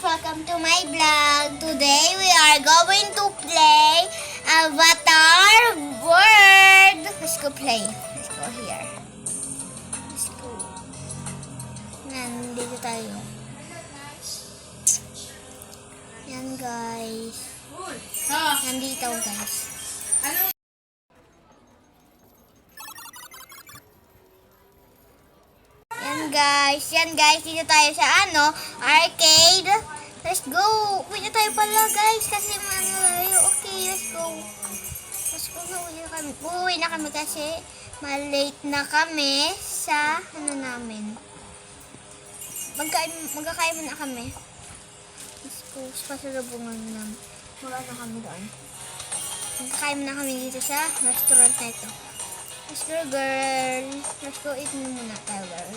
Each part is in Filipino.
welcome to my vlog. Today we are going to play Avatar World. Let's go play. Let's go here. Let's go. Nandito tayo. Yan guys. Nandito guys. Yan guys, dito tayo sa arcade. Let's go. Uwi na tayo pala guys kasi tayo. Okay, let's go. Let's go na uwi na kami kasi malate na kami sa namin. Magkakain muna kami. Let's go. Sa pasalubungan namin. Kami doon. Magkakain muna kami dito sa restaurant na ito. Let's go girl. Let's go eat muna tayo girl.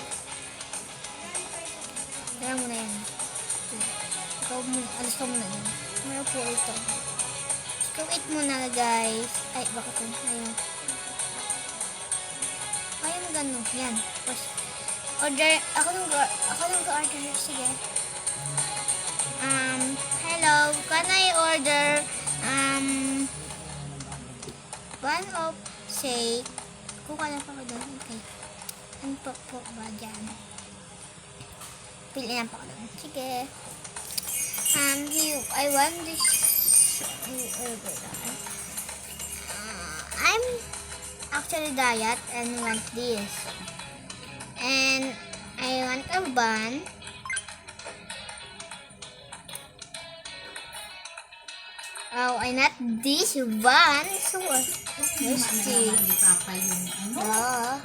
Tara mo na yan. Alis ka muna yan. Meron po ito. Let's go eat muna guys. Ay, bakit yun? Ayun. Ayun gano'n. Yan. Order. Ako nang ga-order. Sige. Hello. Can I order one of shake? Kuha lang pa ko doon. Okay. Ano po ba dyan? Pilihan pa ko doon. Sige. I want this. I'm actually diet and want this. And I want a bun. Oh, I not this one. So, tasty. Oh.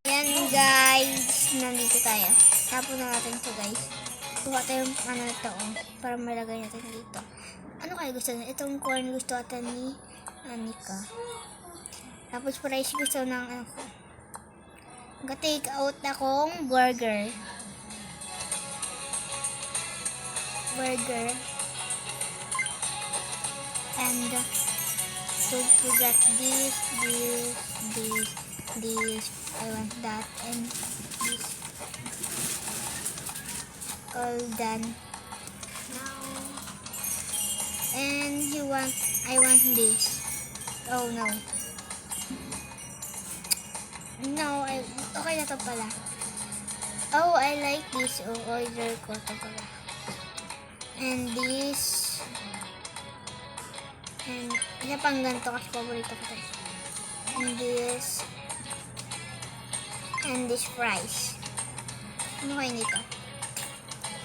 Yan guys, nandito tayo. Tapos na natin ito guys. Kuha tayo ito para malagay natin dito. Ano kaya gusto na? Itong corn gusto ata ni Anika. Tapos fries gusto ng ko. Mag-take out akong burger. And to get this. I want that and this. All done. Now, and I want this. Oh no. No, okay na to pala. Oh, I like this. Oh, order ko to pala. And this. And isa pang ganito kasi paborito ko to. And this. And this fries. Ano kayo nito?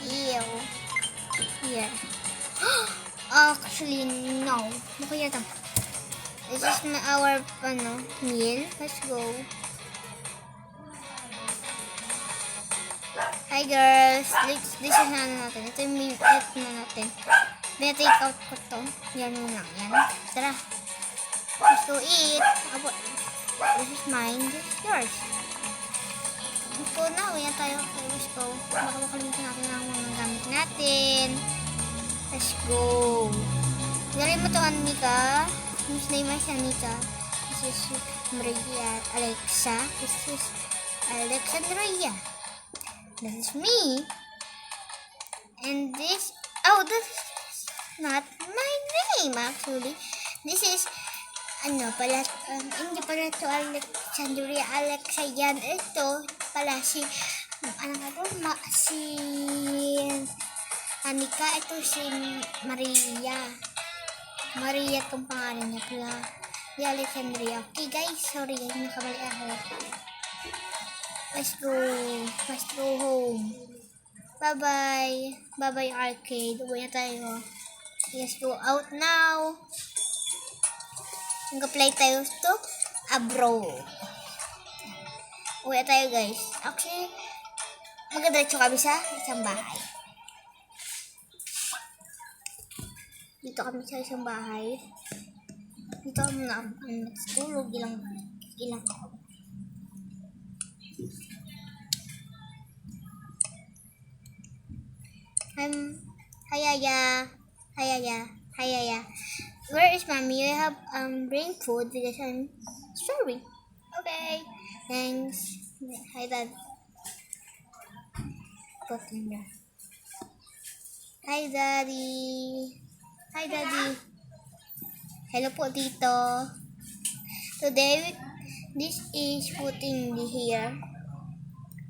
Ew. Here. Actually, no. Ano kaya ito? This is our meal. Let's go. Hi girls. This is natin. Ito yung meal natin. Take out ko to. Yan muna. Yan. Tara. Let's go eat. This is mine. This is yours. Let's go na. Uwi na tayo. Okay, let's go. Baka makalimutan natin ang mga gamit natin. Let's go. Dari mo to, Anika. Whose name is Anika? This is Maria. Alexa. This is Alexandria. This is me. And this. Oh, this is not my name actually. This is hindi pala to Alexandria Alexa yan. Ito pala si Anika. Ito si Maria itong pangalan niya pala di Alexandria. Okay guys, sorry guys, nakamali ako. Let's go home. Bye arcade. Uwi na tayo. Let's go out now. Mag-play tayo to abroad. Uwi tayo guys. Actually, magdiretso kami sa isang bahay. Dito kami sa isang bahay. Dito kami na tulog ilang Hayaya. Hayaya. Hayaya. Where is mommy? I have bring food because I'm starving. Okay. Thanks. Hi dad. Put in there. Hi daddy. Hi daddy. Hello po tito. Today this is putting here.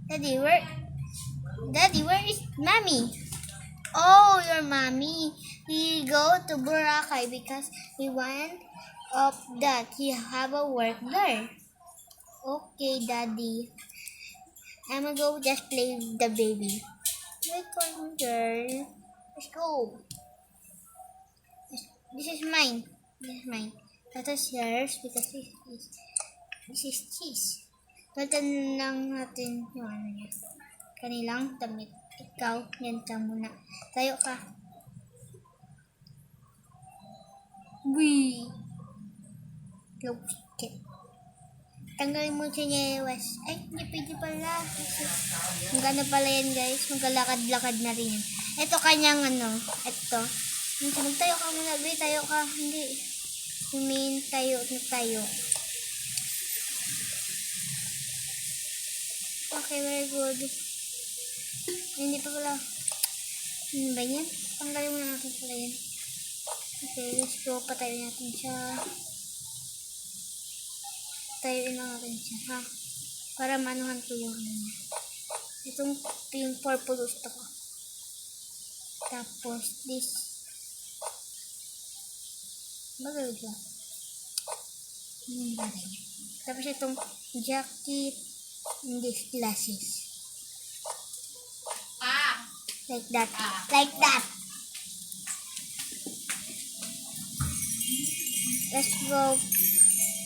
Daddy, where is mommy? Oh, your mommy. We go to Boracay because we want of that. He have a work there. Okay, daddy. I'm gonna go just play with the baby. Wait for me, girl. Let's go. This is mine. This is mine. That is yours because this is cheese. Palitan lang natin yung ano niya. Kanilang damit. Ikaw, yan ka muna. Tayo ka. Wee! Okay. Tanggalin mo siya niya, Wes. Ay, hindi pwede pala. Maganda pala yan, guys. Maglalakad-lakad na rin yan. Ito kanyang ano. Ito. Magtayo ka muna, Be. Tayo ka. Hindi. Humin, tayo. Okay, very good. Hindi pa pala. Ano ba yan? Tanggalin mo na natin pala yan. Okay, let's go. Patayin natin siya. Tayuin lang natin siya, ha? Para manuhan ko yung ano niya. Itong yung purple gusto ko. Tapos, this. Bagay ba? Bagay. Tapos itong jacket and these glasses. Like that. Like that. Let's go.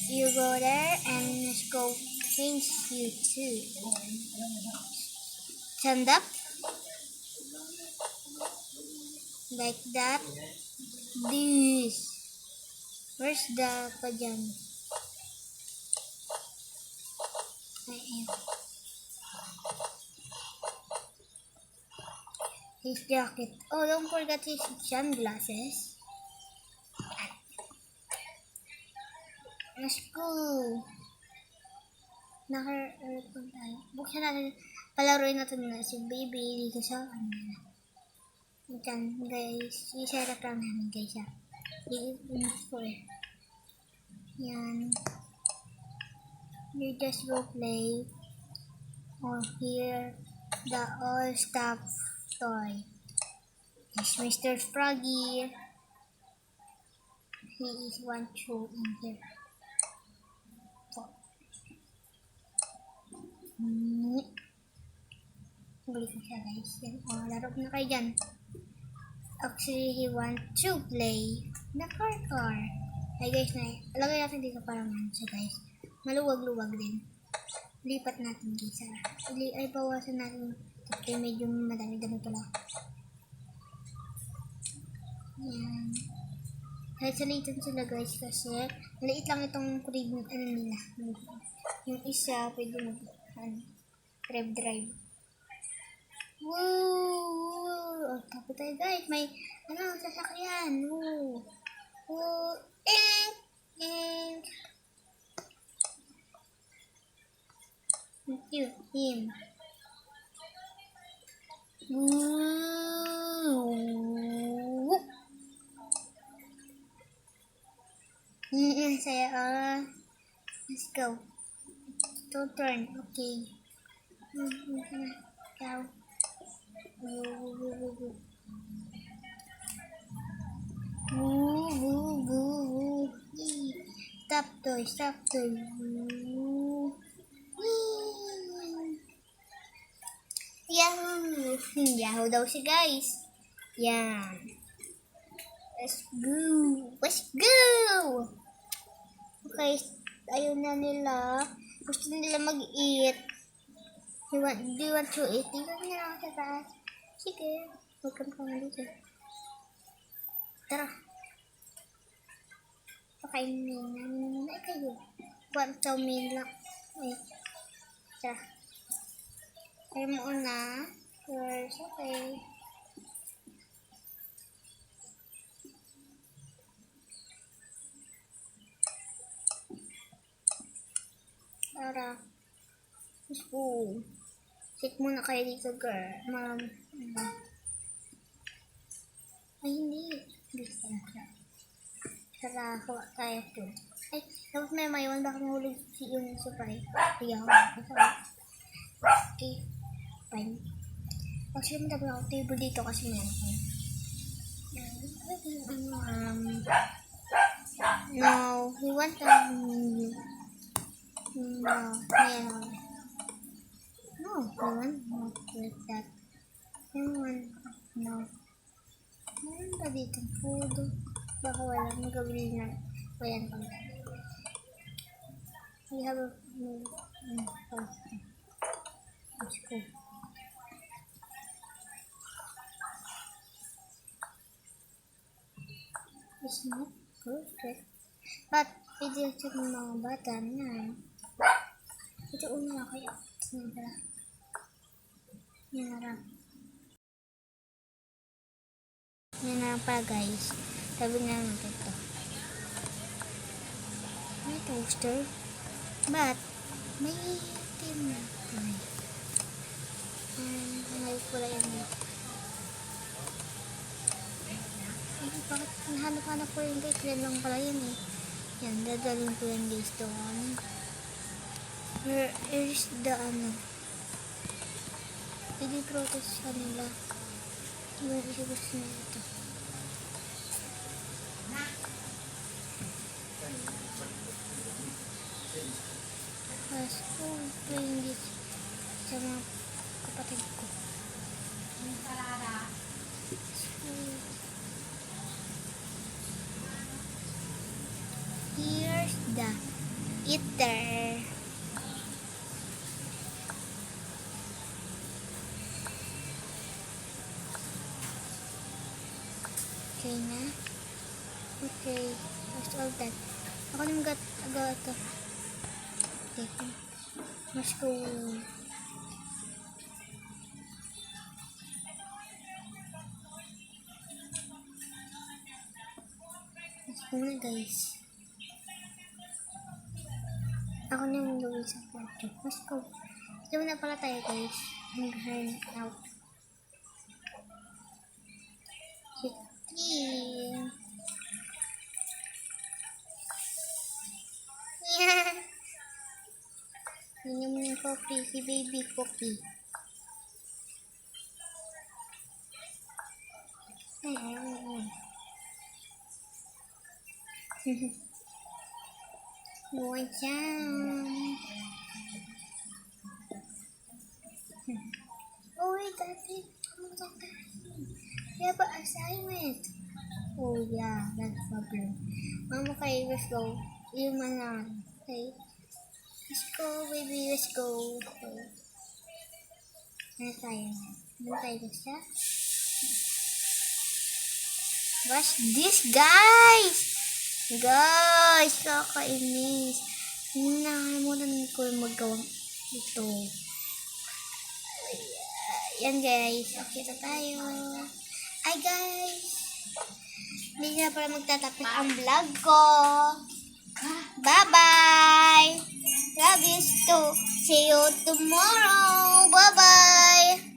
You go there and let's go change you too. Stand up. Like that. This. Where's the pajama? His jacket. Oh, don't forget his sunglasses. Let's go. Naka-aircon tayo. Buksan natin. Palaruin natin na si baby dito sa kanila. Diyan, guys. I-set lang namin, guys. I-init ko eh. Yan. You just go play. Oh, here. The all-stuff toy. It's Mr. Froggy. He is one show in here. Balik ko siya, guys. Yan. Oh, laro na kayo dyan. Actually, he want to play the car. Ay, guys, alagay natin dito para man siya, guys. Maluwag-luwag din. Lipat natin, guys. Ay, bawasan natin. Okay, medyo madami-dami pala. Yan. Kahit salitan sila, guys, kasi maliit lang itong crib nila. Yung isa, pwede drive. Woo! Oh, tapos tayo, guys. May, sasakyan. Woo! Woo! Ink! Thank you, him. Woo! Saya, let's go. Don't turn, okay. Go. Woo. Stop toy. Yahoo daw siya, guys. Yan. Let's go. Okay, ayun na nila. Gusto nila mag-eat. Do you want to eat? Tingnan nila ako sa taas. Sige. Welcome ka nga dito. Tara. Pakainin namin na kayo. 1,000,000 lang. Wait. Tara. Kayo mo una. First, okay. Tara. Let's go. Sit muna kayo dito, girl. Ma'am. Ay, hindi. Dito na siya. Tara, kuha tayo food. Ay, tapos may mayon. Baka mahulog si yung surprise. Ayaw. Okay. Fine. Actually, matapos ako table dito kasi meron ko. No, we want no, ayan. No, we want not like that. We want, no. Meron ba dito food? Baka wala, magabili na. Ayan pa. We have a, let's go. It's not perfect. But, pwede check ng mga bata na. Ito una kaya. Yan na pala guys. Sabi na natin ito. May toaster. But, may itim na ito. May pula yan dito. Bakit nahanap-hanap ko yung guys, yan lang pala yun eh. Yan, dadalhin ko yan guys doon. Where is the hindi protest kanila. Where is it gusto nila ito? Let's go playing this sa mga kapatid ko. Here's the eater. Okay na. Okay. That's all that. Ako naman agaw ito. Okay. Let's go. Let's go na guys. Ako na yung gawin sa kwarto. Let's go. Ito na pala tayo guys. Mag-hang out. Yeah. Minum mo yung coffee. Si baby coffee. Buwan dyan. Oh wait, Daddy. You have an assignment. Oh yeah, that's problem. Mom, okay, let's go. You man. Okay. Let's go, baby. Let's go. Okay. Ano tayo? Ano tayo gusto? What's this, guys? Guys, kakainis. Nakalimutan ko yung magawang ito. Yan guys, okay na tayo. Hi guys! Hindi na pala magtatapos ang vlog ko. Bye-bye! Love you too. See you tomorrow. Bye-bye!